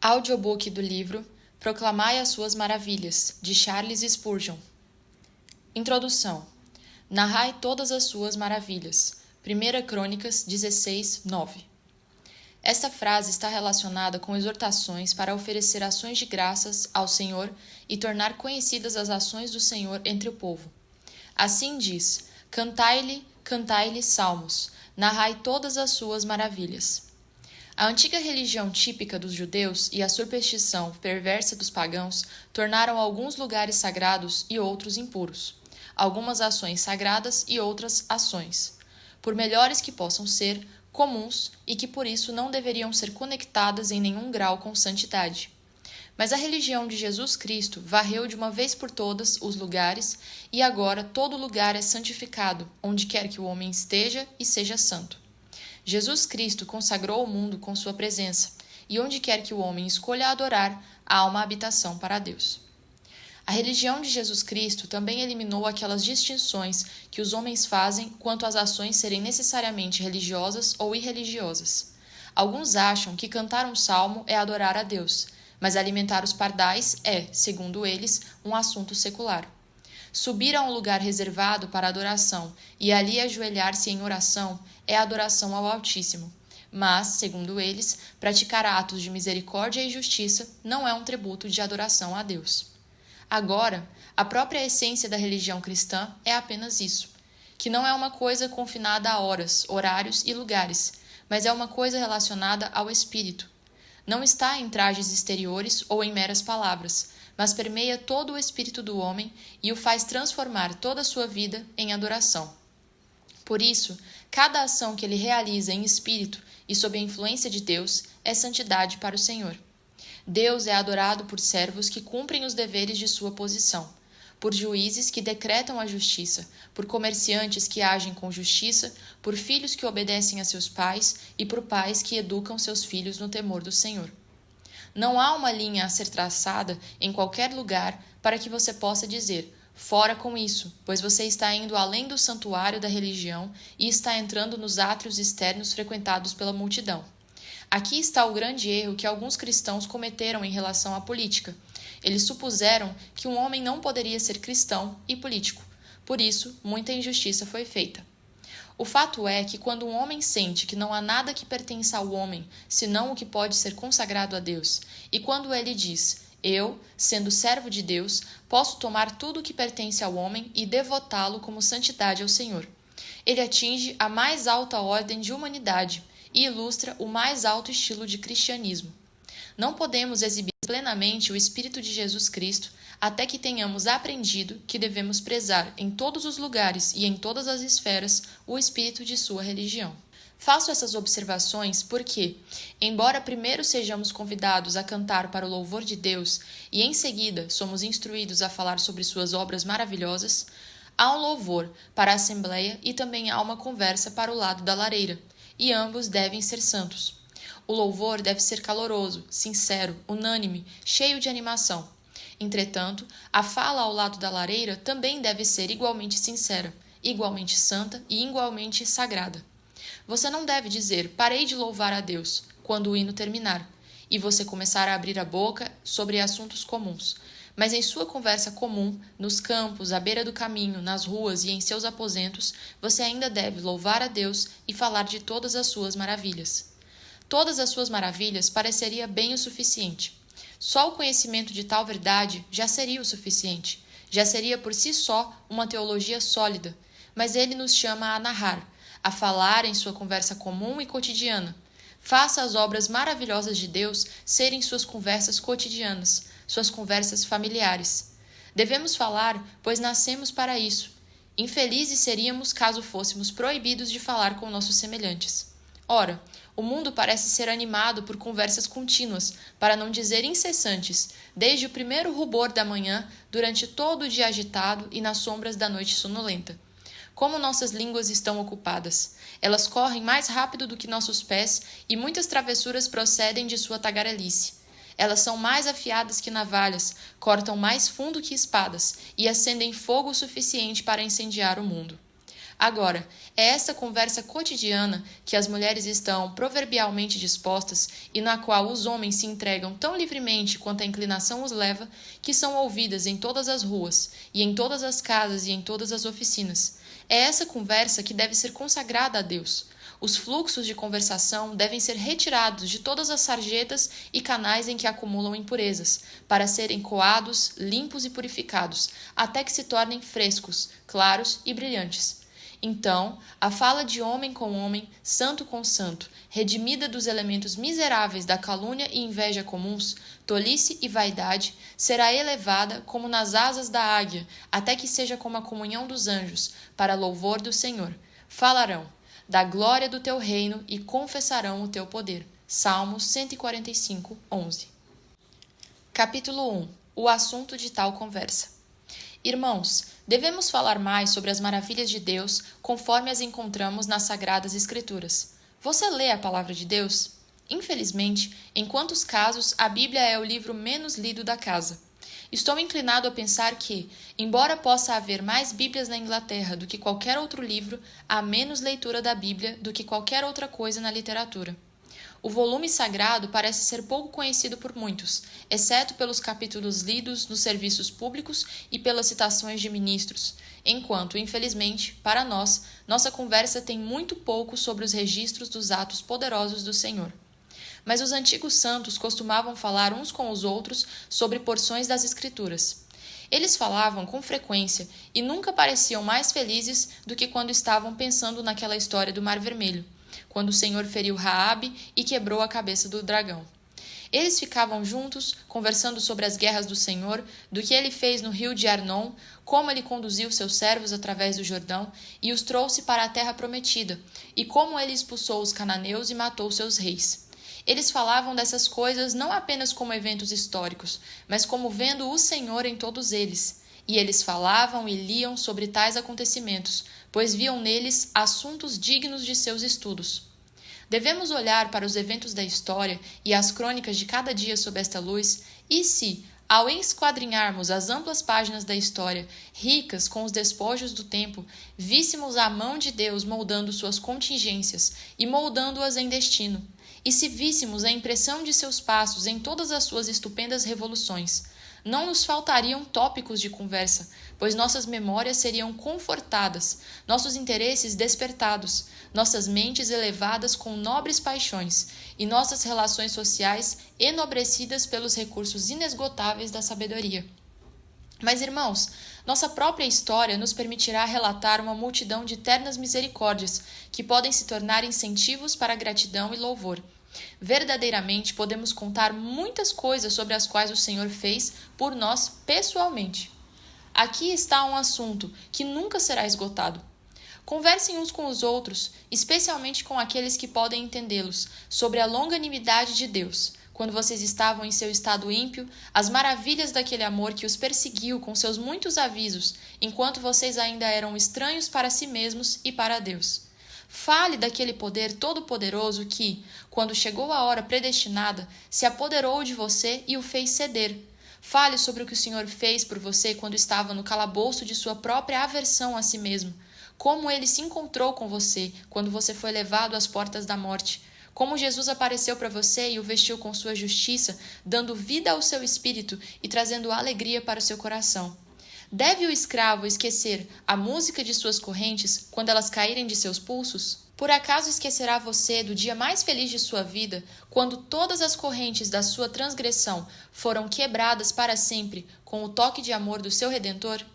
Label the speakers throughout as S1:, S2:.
S1: Audiobook do livro Proclamai as Suas Maravilhas, de Charles Spurgeon. Introdução. Narrai todas as suas maravilhas. 1 Crônicas 16, 9. Esta frase está relacionada com exortações para oferecer ações de graças ao Senhor e tornar conhecidas as ações do Senhor entre o povo. Assim diz: cantai-lhe salmos, narrai todas as suas maravilhas. A antiga religião típica dos judeus e a superstição perversa dos pagãos tornaram alguns lugares sagrados e outros impuros, algumas ações sagradas e outras ações, por melhores que possam ser, comuns e que por isso não deveriam ser conectadas em nenhum grau com santidade. Mas a religião de Jesus Cristo varreu de uma vez por todas os lugares e agora todo lugar é santificado, onde quer que o homem esteja e seja santo. Jesus Cristo consagrou o mundo com sua presença, e onde quer que o homem escolha adorar, há uma habitação para Deus. A religião de Jesus Cristo também eliminou aquelas distinções que os homens fazem quanto às ações serem necessariamente religiosas ou irreligiosas. Alguns acham que cantar um salmo é adorar a Deus, mas alimentar os pardais é, segundo eles, um assunto secular. Subir a um lugar reservado para adoração e ali ajoelhar-se em oração é adoração ao Altíssimo. Mas, segundo eles, praticar atos de misericórdia e justiça não é um tributo de adoração a Deus. Agora, a própria essência da religião cristã é apenas isso, que não é uma coisa confinada a horas, horários e lugares, mas é uma coisa relacionada ao Espírito. Não está em trajes exteriores ou em meras palavras, mas permeia todo o espírito do homem e o faz transformar toda a sua vida em adoração. Por isso, cada ação que ele realiza em espírito e sob a influência de Deus é santidade para o Senhor. Deus é adorado por servos que cumprem os deveres de sua posição, por juízes que decretam a justiça, por comerciantes que agem com justiça, por filhos que obedecem a seus pais e por pais que educam seus filhos no temor do Senhor. Não há uma linha a ser traçada em qualquer lugar para que você possa dizer: fora com isso, pois você está indo além do santuário da religião e está entrando nos átrios externos frequentados pela multidão. Aqui está o grande erro que alguns cristãos cometeram em relação à política. Eles supuseram que um homem não poderia ser cristão e político. Por isso, muita injustiça foi feita. O fato é que quando um homem sente que não há nada que pertença ao homem, senão o que pode ser consagrado a Deus, e quando ele diz: eu, sendo servo de Deus, posso tomar tudo o que pertence ao homem e devotá-lo como santidade ao Senhor, ele atinge a mais alta ordem de humanidade e ilustra o mais alto estilo de cristianismo. Não podemos exibir plenamente o Espírito de Jesus Cristo até que tenhamos aprendido que devemos prezar em todos os lugares e em todas as esferas o espírito de sua religião. Faço essas observações porque, embora primeiro sejamos convidados a cantar para o louvor de Deus e em seguida somos instruídos a falar sobre suas obras maravilhosas, há um louvor para a Assembleia e também há uma conversa para o lado da lareira, e ambos devem ser santos. O louvor deve ser caloroso, sincero, unânime, cheio de animação. Entretanto, a fala ao lado da lareira também deve ser igualmente sincera, igualmente santa e igualmente sagrada. Você não deve dizer: parei de louvar a Deus, quando o hino terminar, e você começar a abrir a boca sobre assuntos comuns. Mas em sua conversa comum, nos campos, à beira do caminho, nas ruas e em seus aposentos, você ainda deve louvar a Deus e falar de todas as suas maravilhas. Todas as suas maravilhas pareceria bem o suficiente. Só o conhecimento de tal verdade já seria o suficiente. Já seria por si só uma teologia sólida. Mas ele nos chama a narrar, a falar em sua conversa comum e cotidiana. Faça as obras maravilhosas de Deus serem suas conversas cotidianas, suas conversas familiares. Devemos falar, pois nascemos para isso. Infelizes seríamos caso fôssemos proibidos de falar com nossos semelhantes. Ora, o mundo parece ser animado por conversas contínuas, para não dizer incessantes, desde o primeiro rubor da manhã, durante todo o dia agitado e nas sombras da noite sonolenta. Como nossas línguas estão ocupadas! Elas correm mais rápido do que nossos pés e muitas travessuras procedem de sua tagarelice. Elas são mais afiadas que navalhas, cortam mais fundo que espadas e acendem fogo suficiente para incendiar o mundo. Agora, é essa conversa cotidiana que as mulheres estão proverbialmente dispostas e na qual os homens se entregam tão livremente quanto a inclinação os leva, que são ouvidas em todas as ruas, e em todas as casas e em todas as oficinas. É essa conversa que deve ser consagrada a Deus. Os fluxos de conversação devem ser retirados de todas as sarjetas e canais em que acumulam impurezas, para serem coados, limpos e purificados, até que se tornem frescos, claros e brilhantes. Então, a fala de homem com homem, santo com santo, redimida dos elementos miseráveis da calúnia e inveja comuns, tolice e vaidade, será elevada como nas asas da águia, até que seja como a comunhão dos anjos, para louvor do Senhor. Falarão da glória do teu reino e confessarão o teu poder. Salmos 145, 11. Capítulo 1. O assunto de tal conversa. Irmãos, devemos falar mais sobre as maravilhas de Deus conforme as encontramos nas Sagradas Escrituras. Você lê a palavra de Deus? Infelizmente, em quantos casos a Bíblia é o livro menos lido da casa. Estou inclinado a pensar que, embora possa haver mais Bíblias na Inglaterra do que qualquer outro livro, há menos leitura da Bíblia do que qualquer outra coisa na literatura. O volume sagrado parece ser pouco conhecido por muitos, exceto pelos capítulos lidos nos serviços públicos e pelas citações de ministros, enquanto, infelizmente, para nós, nossa conversa tem muito pouco sobre os registros dos atos poderosos do Senhor. Mas os antigos santos costumavam falar uns com os outros sobre porções das Escrituras. Eles falavam com frequência e nunca pareciam mais felizes do que quando estavam pensando naquela história do Mar Vermelho, quando o Senhor feriu Raabe e quebrou a cabeça do dragão. Eles ficavam juntos, conversando sobre as guerras do Senhor, do que ele fez no rio de Arnon, como ele conduziu seus servos através do Jordão e os trouxe para a terra prometida, e como ele expulsou os cananeus e matou seus reis. Eles falavam dessas coisas não apenas como eventos históricos, mas como vendo o Senhor em todos eles. E eles falavam e liam sobre tais acontecimentos, pois viam neles assuntos dignos de seus estudos. Devemos olhar para os eventos da história e as crônicas de cada dia sob esta luz, e se, ao esquadrinharmos as amplas páginas da história, ricas com os despojos do tempo, víssemos a mão de Deus moldando suas contingências e moldando-as em destino, e se víssemos a impressão de seus passos em todas as suas estupendas revoluções, não nos faltariam tópicos de conversa, pois nossas memórias seriam confortadas, nossos interesses despertados, nossas mentes elevadas com nobres paixões e nossas relações sociais enobrecidas pelos recursos inesgotáveis da sabedoria. Mas, irmãos, nossa própria história nos permitirá relatar uma multidão de ternas misericórdias que podem se tornar incentivos para gratidão e louvor. Verdadeiramente podemos contar muitas coisas sobre as quais o Senhor fez por nós pessoalmente. Aqui está um assunto que nunca será esgotado. Conversem uns com os outros, especialmente com aqueles que podem entendê-los, sobre a longanimidade de Deus, quando vocês estavam em seu estado ímpio, as maravilhas daquele amor que os perseguiu com seus muitos avisos, enquanto vocês ainda eram estranhos para si mesmos e para Deus. Fale daquele poder todo-poderoso que, quando chegou a hora predestinada, se apoderou de você e o fez ceder. Fale sobre o que o Senhor fez por você quando estava no calabouço de sua própria aversão a si mesmo. Como ele se encontrou com você quando você foi levado às portas da morte. Como Jesus apareceu para você e o vestiu com sua justiça, dando vida ao seu espírito e trazendo alegria para o seu coração. Deve o escravo esquecer a música de suas correntes quando elas caírem de seus pulsos? Por acaso esquecerá você do dia mais feliz de sua vida, quando todas as correntes da sua transgressão foram quebradas para sempre com o toque de amor do seu Redentor?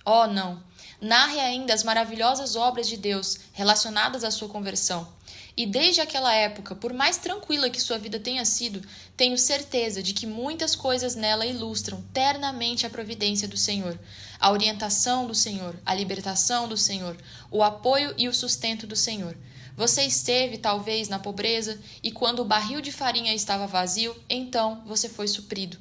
S1: Oh, não! Narre ainda as maravilhosas obras de Deus relacionadas à sua conversão. E desde aquela época, por mais tranquila que sua vida tenha sido, tenho certeza de que muitas coisas nela ilustram ternamente a providência do Senhor, a orientação do Senhor, a libertação do Senhor, o apoio e o sustento do Senhor. Você esteve, talvez, na pobreza, e quando o barril de farinha estava vazio, então você foi suprido.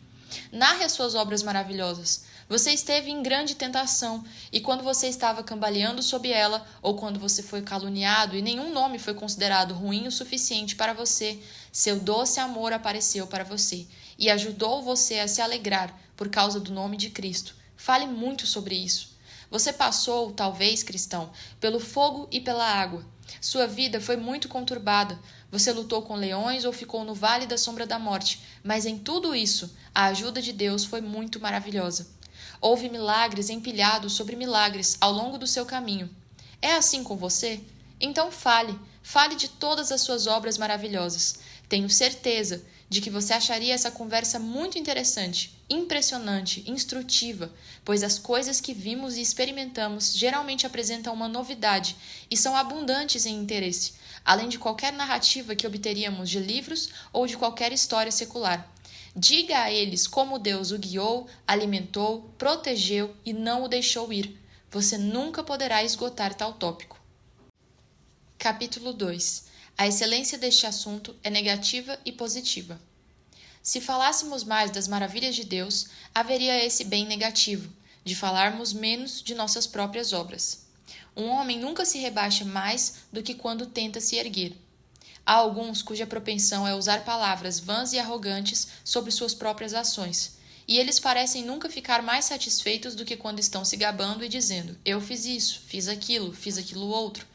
S1: Narre as suas obras maravilhosas. Você esteve em grande tentação, e quando você estava cambaleando sob ela, ou quando você foi caluniado e nenhum nome foi considerado ruim o suficiente para você, seu doce amor apareceu para você e ajudou você a se alegrar por causa do nome de Cristo. Fale muito sobre isso. Você passou, talvez, cristão, pelo fogo e pela água. Sua vida foi muito conturbada. Você lutou com leões ou ficou no vale da sombra da morte, mas em tudo isso, a ajuda de Deus foi muito maravilhosa. Houve milagres empilhados sobre milagres ao longo do seu caminho. É assim com você? Então fale de todas as suas obras maravilhosas. Tenho certeza de que você acharia essa conversa muito interessante, impressionante, instrutiva, pois as coisas que vimos e experimentamos geralmente apresentam uma novidade e são abundantes em interesse, além de qualquer narrativa que obteríamos de livros ou de qualquer história secular. Diga a eles como Deus o guiou, alimentou, protegeu e não o deixou ir. Você nunca poderá esgotar tal tópico. Capítulo 2. A excelência deste assunto é negativa e positiva. Se falássemos mais das maravilhas de Deus, haveria esse bem negativo, de falarmos menos de nossas próprias obras. Um homem nunca se rebaixa mais do que quando tenta se erguer. Há alguns cuja propensão é usar palavras vãs e arrogantes sobre suas próprias ações, e eles parecem nunca ficar mais satisfeitos do que quando estão se gabando e dizendo: eu fiz isso, fiz aquilo outro.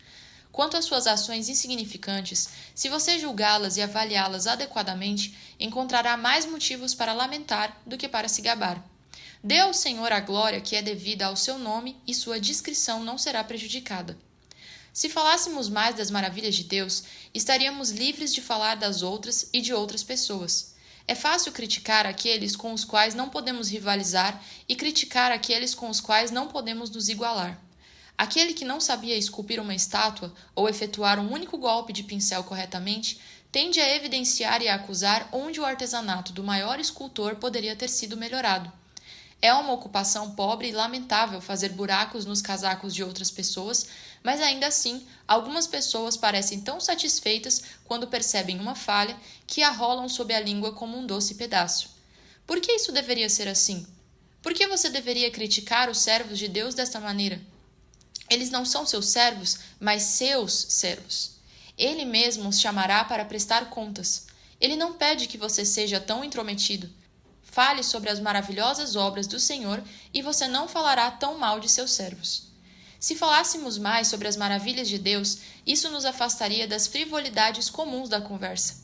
S1: Quanto às suas ações insignificantes, se você julgá-las e avaliá-las adequadamente, encontrará mais motivos para lamentar do que para se gabar. Dê ao Senhor a glória que é devida ao seu nome e sua discrição não será prejudicada. Se falássemos mais das maravilhas de Deus, estaríamos livres de falar das outras e de outras pessoas. É fácil criticar aqueles com os quais não podemos rivalizar e criticar aqueles com os quais não podemos nos igualar. Aquele que não sabia esculpir uma estátua ou efetuar um único golpe de pincel corretamente tende a evidenciar e a acusar onde o artesanato do maior escultor poderia ter sido melhorado. É uma ocupação pobre e lamentável fazer buracos nos casacos de outras pessoas, mas ainda assim, algumas pessoas parecem tão satisfeitas quando percebem uma falha que a rolam sob a língua como um doce pedaço. Por que isso deveria ser assim? Por que você deveria criticar os servos de Deus desta maneira? Eles não são seus servos, mas seus servos. Ele mesmo os chamará para prestar contas. Ele não pede que você seja tão intrometido. Fale sobre as maravilhosas obras do Senhor e você não falará tão mal de seus servos. Se falássemos mais sobre as maravilhas de Deus, isso nos afastaria das frivolidades comuns da conversa.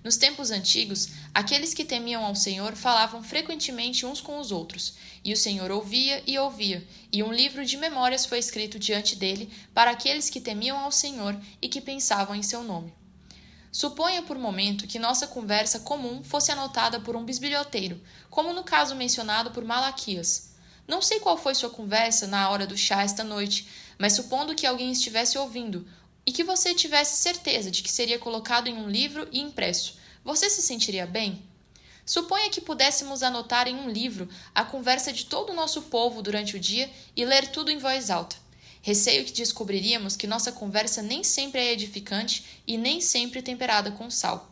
S1: Nos tempos antigos, aqueles que temiam ao Senhor falavam frequentemente uns com os outros, e o Senhor ouvia, e um livro de memórias foi escrito diante dele para aqueles que temiam ao Senhor e que pensavam em seu nome. Suponha por momento que nossa conversa comum fosse anotada por um bisbilhoteiro, como no caso mencionado por Malaquias. Não sei qual foi sua conversa na hora do chá esta noite, mas supondo que alguém estivesse ouvindo e que você tivesse certeza de que seria colocado em um livro e impresso, você se sentiria bem? Suponha que pudéssemos anotar em um livro a conversa de todo o nosso povo durante o dia e ler tudo em voz alta. Receio que descobriríamos que nossa conversa nem sempre é edificante e nem sempre temperada com sal.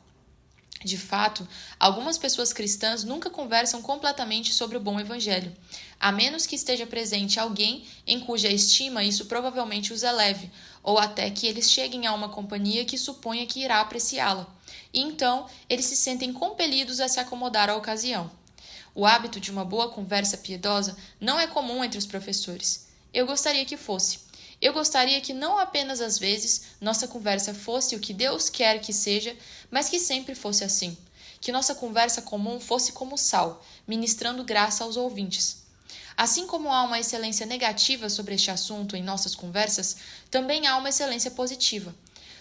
S1: De fato, algumas pessoas cristãs nunca conversam completamente sobre o bom evangelho, a menos que esteja presente alguém em cuja estima isso provavelmente os eleve, ou até que eles cheguem a uma companhia que suponha que irá apreciá-la, e então eles se sentem compelidos a se acomodar à ocasião. O hábito de uma boa conversa piedosa não é comum entre os professores. Eu gostaria que fosse. Eu gostaria que não apenas às vezes nossa conversa fosse o que Deus quer que seja, mas que sempre fosse assim. Que nossa conversa comum fosse como sal, ministrando graça aos ouvintes. Assim como há uma excelência negativa sobre este assunto em nossas conversas, também há uma excelência positiva.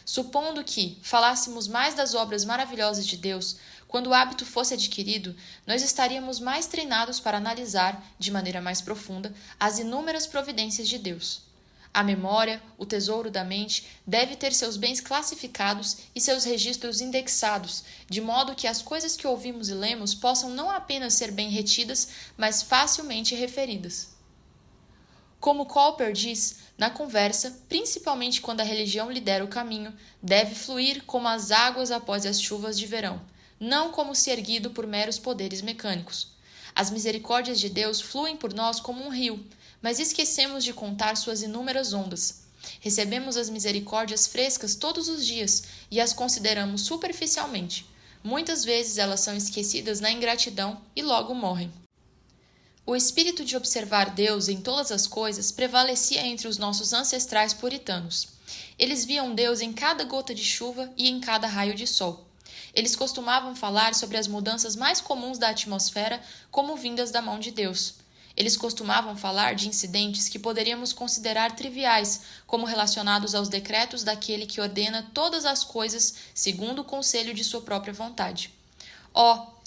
S1: Supondo que falássemos mais das obras maravilhosas de Deus, quando o hábito fosse adquirido, nós estaríamos mais treinados para analisar, de maneira mais profunda, as inúmeras providências de Deus. A memória, o tesouro da mente, deve ter seus bens classificados e seus registros indexados, de modo que as coisas que ouvimos e lemos possam não apenas ser bem retidas, mas facilmente referidas. Como Cowper diz, na conversa, principalmente quando a religião lhe der o caminho, deve fluir como as águas após as chuvas de verão, não como se erguido por meros poderes mecânicos. As misericórdias de Deus fluem por nós como um rio, mas esquecemos de contar suas inúmeras ondas. Recebemos as misericórdias frescas todos os dias e as consideramos superficialmente. Muitas vezes elas são esquecidas na ingratidão e logo morrem. O espírito de observar Deus em todas as coisas prevalecia entre os nossos ancestrais puritanos. Eles viam Deus em cada gota de chuva e em cada raio de sol. Eles costumavam falar sobre as mudanças mais comuns da atmosfera como vindas da mão de Deus. Eles costumavam falar de incidentes que poderíamos considerar triviais, como relacionados aos decretos daquele que ordena todas as coisas segundo o conselho de sua própria vontade.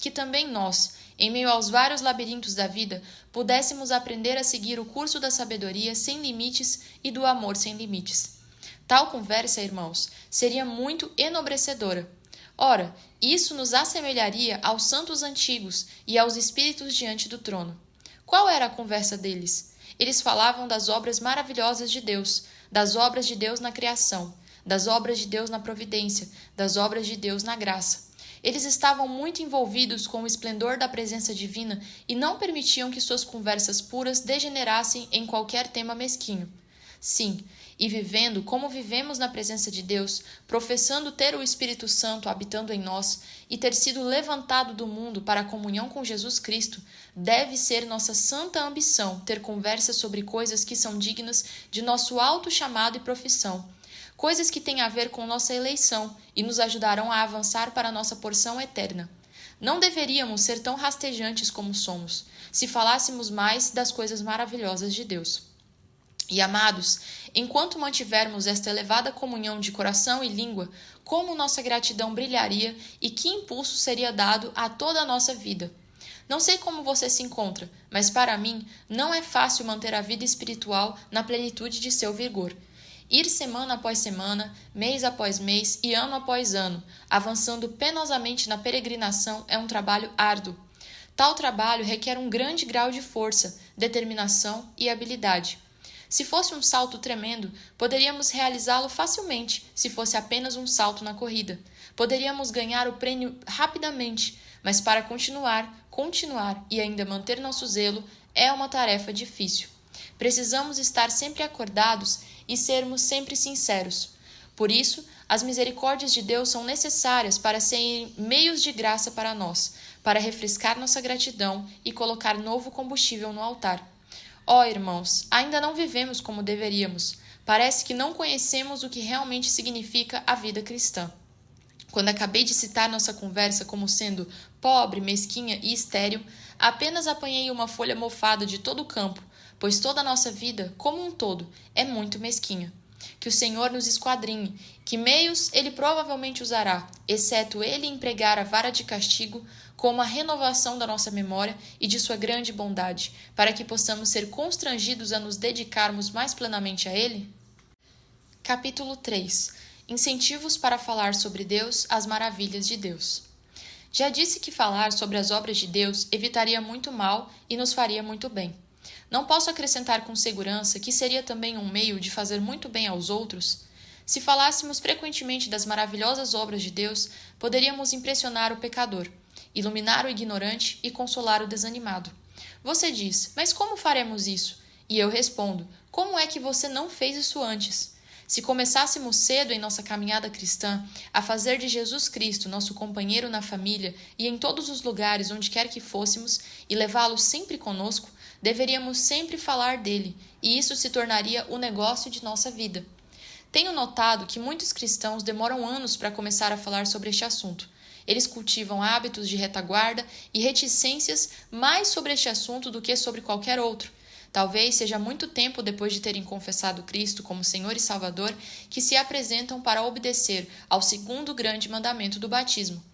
S1: Que também nós, em meio aos vários labirintos da vida, pudéssemos aprender a seguir o curso da sabedoria sem limites e do amor sem limites. Tal conversa, irmãos, seria muito enobrecedora. Ora, isso nos assemelharia aos santos antigos e aos espíritos diante do trono. Qual era a conversa deles? Eles falavam das obras maravilhosas de Deus, das obras de Deus na criação, das obras de Deus na providência, das obras de Deus na graça. Eles estavam muito envolvidos com o esplendor da presença divina e não permitiam que suas conversas puras degenerassem em qualquer tema mesquinho. Sim, e vivendo como vivemos na presença de Deus, professando ter o Espírito Santo habitando em nós e ter sido levantado do mundo para a comunhão com Jesus Cristo, deve ser nossa santa ambição ter conversas sobre coisas que são dignas de nosso alto chamado e profissão, coisas que têm a ver com nossa eleição e nos ajudarão a avançar para nossa porção eterna. Não deveríamos ser tão rastejantes como somos, se falássemos mais das coisas maravilhosas de Deus. E, amados, enquanto mantivermos esta elevada comunhão de coração e língua, como nossa gratidão brilharia e que impulso seria dado a toda a nossa vida. Não sei como você se encontra, mas para mim não é fácil manter a vida espiritual na plenitude de seu vigor. Ir semana após semana, mês após mês e ano após ano, avançando penosamente na peregrinação é um trabalho árduo. Tal trabalho requer um grande grau de força, determinação e habilidade. Se fosse um salto tremendo, poderíamos realizá-lo facilmente se fosse apenas um salto na corrida. Poderíamos ganhar o prêmio rapidamente, mas para continuar e ainda manter nosso zelo é uma tarefa difícil. Precisamos estar sempre acordados e sermos sempre sinceros. Por isso, as misericórdias de Deus são necessárias para serem meios de graça para nós, para refrescar nossa gratidão e colocar novo combustível no altar. Irmãos, ainda não vivemos como deveríamos. Parece que não conhecemos o que realmente significa a vida cristã. Quando acabei de citar nossa conversa como sendo pobre, mesquinha e estéril, apenas apanhei uma folha mofada de todo o campo, pois toda a nossa vida, como um todo, é muito mesquinha. Que o Senhor nos esquadrinhe, que meios Ele provavelmente usará, exceto Ele empregar a vara de castigo, como a renovação da nossa memória e de sua grande bondade, para que possamos ser constrangidos a nos dedicarmos mais plenamente a Ele? Capítulo 3. Incentivos para falar sobre Deus, as maravilhas de Deus. Já disse que falar sobre as obras de Deus evitaria muito mal e nos faria muito bem. Não posso acrescentar com segurança que seria também um meio de fazer muito bem aos outros? Se falássemos frequentemente das maravilhosas obras de Deus, poderíamos impressionar o pecador, iluminar o ignorante e consolar o desanimado. Você diz, mas como faremos isso? E eu respondo, como é que você não fez isso antes? Se começássemos cedo em nossa caminhada cristã a fazer de Jesus Cristo nosso companheiro na família e em todos os lugares onde quer que fôssemos e levá-lo sempre conosco, deveríamos sempre falar dele, e isso se tornaria o negócio de nossa vida. Tenho notado que muitos cristãos demoram anos para começar a falar sobre este assunto. Eles cultivam hábitos de retaguarda e reticências mais sobre este assunto do que sobre qualquer outro. Talvez seja muito tempo depois de terem confessado Cristo como Senhor e Salvador que se apresentam para obedecer ao segundo grande mandamento do batismo.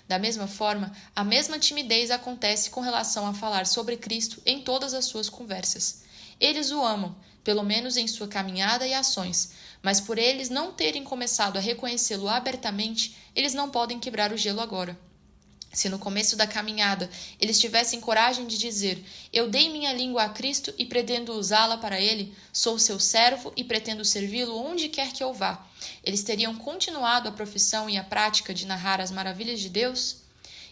S1: Da mesma forma, a mesma timidez acontece com relação a falar sobre Cristo em todas as suas conversas. Eles o amam, pelo menos em sua caminhada e ações, mas por eles não terem começado a reconhecê-lo abertamente, eles não podem quebrar o gelo agora. Se no começo da caminhada eles tivessem coragem de dizer: eu dei minha língua a Cristo e pretendo usá-la para Ele, sou seu servo e pretendo servi-lo onde quer que eu vá, eles teriam continuado a profissão e a prática de narrar as maravilhas de Deus?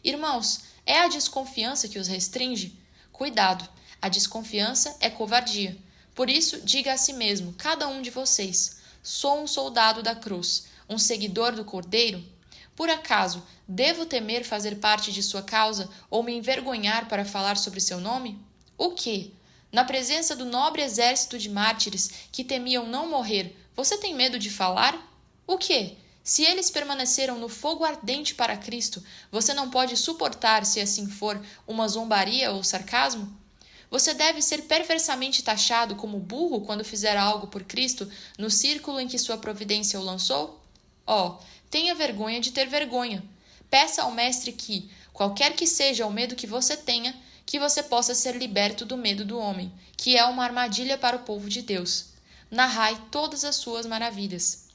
S1: Irmãos, é a desconfiança que os restringe? Cuidado, a desconfiança é covardia. Por isso, diga a si mesmo, cada um de vocês: sou um soldado da cruz, um seguidor do Cordeiro? Por acaso, devo temer fazer parte de sua causa ou me envergonhar para falar sobre seu nome? O quê? Na presença do nobre exército de mártires que temiam não morrer, você tem medo de falar? O quê? Se eles permaneceram no fogo ardente para Cristo, você não pode suportar, se assim for, uma zombaria ou sarcasmo? Você deve ser perversamente taxado como burro quando fizer algo por Cristo no círculo em que sua providência o lançou? Oh, tenha vergonha de ter vergonha. Peça ao Mestre que, qualquer que seja o medo que você tenha, que você possa ser liberto do medo do homem, que é uma armadilha para o povo de Deus. Narrai todas as suas maravilhas.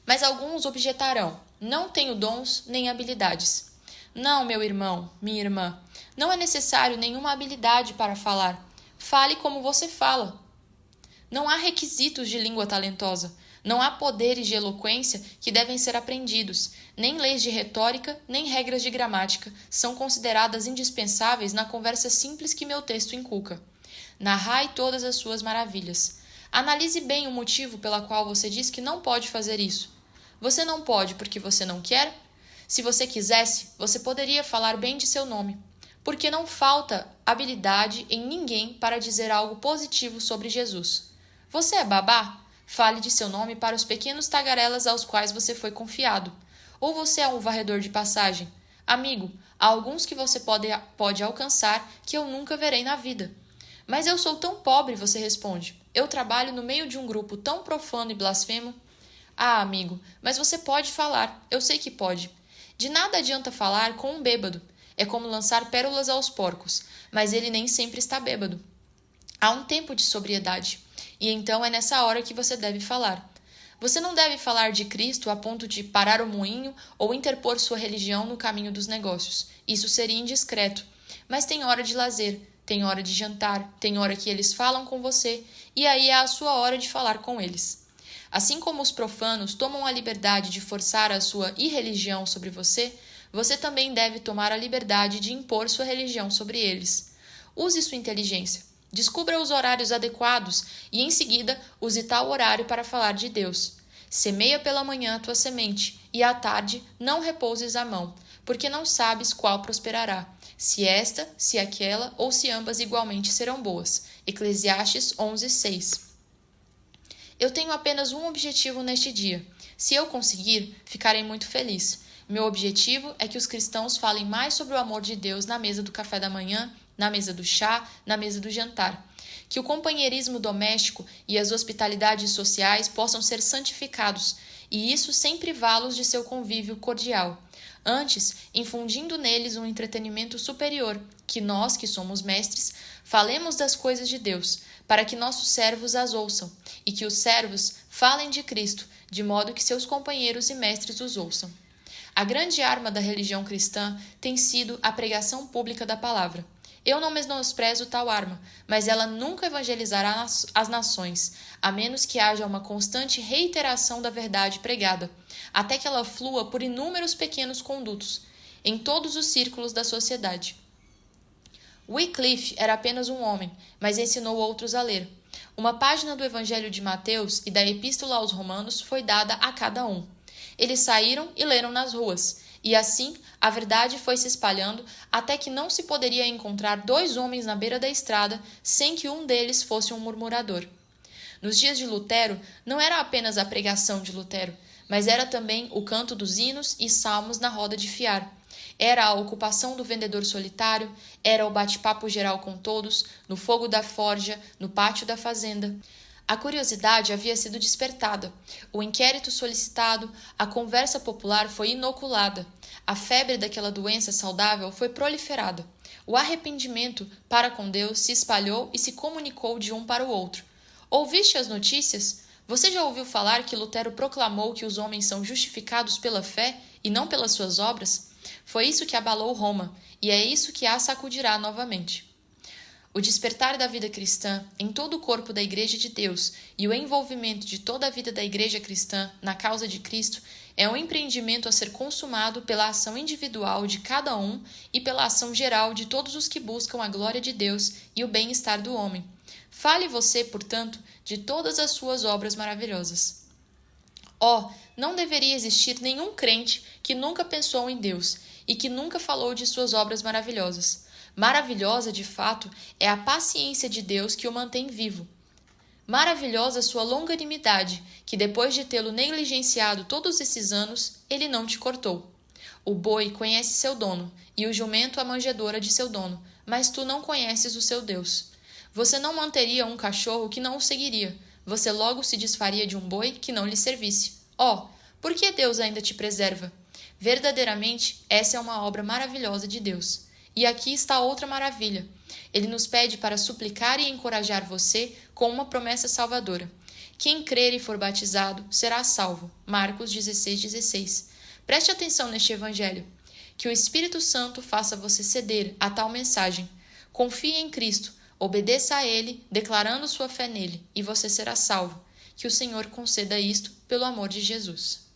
S1: Mas alguns objetarão: não tenho dons nem habilidades. Não, meu irmão, minha irmã, não é necessário nenhuma habilidade para falar. Fale como você fala. Não há requisitos de língua talentosa. Não há poderes de eloquência que devem ser aprendidos. Nem leis de retórica, nem regras de gramática são consideradas indispensáveis na conversa simples que meu texto inculca. Narrai todas as suas maravilhas. Analise bem o motivo pela qual você diz que não pode fazer isso. Você não pode porque você não quer? Se você quisesse, você poderia falar bem de seu nome, porque não falta habilidade em ninguém para dizer algo positivo sobre Jesus. Você é babá? Fale de seu nome para os pequenos tagarelas aos quais você foi confiado. Ou você é um varredor de passagem? Amigo, há alguns que você pode alcançar que eu nunca verei na vida. Mas eu sou tão pobre, você responde. Eu trabalho no meio de um grupo tão profano e blasfemo. Ah, amigo, mas você pode falar, eu sei que pode. De nada adianta falar com um bêbado. É como lançar pérolas aos porcos, mas ele nem sempre está bêbado. Há um tempo de sobriedade, e então é nessa hora que você deve falar. Você não deve falar de Cristo a ponto de parar o moinho ou interpor sua religião no caminho dos negócios. Isso seria indiscreto. Mas tem hora de lazer, tem hora de jantar, tem hora que eles falam com você, e aí é a sua hora de falar com eles. Assim como os profanos tomam a liberdade de forçar a sua irreligião sobre você, você também deve tomar a liberdade de impor sua religião sobre eles. Use sua inteligência. Descubra os horários adequados e, em seguida, use tal horário para falar de Deus. Semeia pela manhã a tua semente, e à tarde não repouses a mão, porque não sabes qual prosperará, se esta, se aquela ou se ambas igualmente serão boas. Eclesiastes 11:6. Eu tenho apenas um objetivo neste dia. Se eu conseguir, ficarei muito feliz. Meu objetivo é que os cristãos falem mais sobre o amor de Deus na mesa do café da manhã, na mesa do chá, na mesa do jantar. Que o companheirismo doméstico e as hospitalidades sociais possam ser santificados, e isso sem privá-los de seu convívio cordial. Antes, infundindo neles um entretenimento superior, que nós, que somos mestres, falemos das coisas de Deus, para que nossos servos as ouçam, e que os servos falem de Cristo, de modo que seus companheiros e mestres os ouçam. A grande arma da religião cristã tem sido a pregação pública da palavra. Eu não menosprezo tal arma, mas ela nunca evangelizará as nações, a menos que haja uma constante reiteração da verdade pregada, até que ela flua por inúmeros pequenos condutos, em todos os círculos da sociedade. Wycliffe era apenas um homem, mas ensinou outros a ler. Uma página do Evangelho de Mateus e da Epístola aos Romanos foi dada a cada um. Eles saíram e leram nas ruas, e assim a verdade foi se espalhando até que não se poderia encontrar dois homens na beira da estrada sem que um deles fosse um murmurador. Nos dias de Lutero, não era apenas a pregação de Lutero, mas era também o canto dos hinos e salmos na roda de fiar. Era a ocupação do vendedor solitário, era o bate-papo geral com todos, no fogo da forja, no pátio da fazenda. A curiosidade havia sido despertada, o inquérito solicitado, a conversa popular foi inoculada, a febre daquela doença saudável foi proliferada. O arrependimento para com Deus se espalhou e se comunicou de um para o outro. Ouviste as notícias? Você já ouviu falar que Lutero proclamou que os homens são justificados pela fé e não pelas suas obras? Foi isso que abalou Roma, e é isso que a sacudirá novamente. O despertar da vida cristã em todo o corpo da Igreja de Deus e o envolvimento de toda a vida da Igreja cristã na causa de Cristo é um empreendimento a ser consumado pela ação individual de cada um e pela ação geral de todos os que buscam a glória de Deus e o bem-estar do homem. Fale você, portanto, de todas as suas obras maravilhosas. Não deveria existir nenhum crente que nunca pensou em Deus e que nunca falou de suas obras maravilhosas. Maravilhosa, de fato, é a paciência de Deus que o mantém vivo. Maravilhosa sua longanimidade, que depois de tê-lo negligenciado todos esses anos, ele não te cortou. O boi conhece seu dono, e o jumento a manjedoura de seu dono, mas tu não conheces o seu Deus. Você não manteria um cachorro que não o seguiria, você logo se desfaria de um boi que não lhe servisse. Oh, por que Deus ainda te preserva? Verdadeiramente, essa é uma obra maravilhosa de Deus. E aqui está outra maravilha. Ele nos pede para suplicar e encorajar você com uma promessa salvadora. Quem crer e for batizado será salvo. Marcos 16:16. Preste atenção neste evangelho. Que o Espírito Santo faça você ceder a tal mensagem. Confie em Cristo, obedeça a Ele, declarando sua fé nele, e você será salvo. Que o Senhor conceda isto pelo amor de Jesus.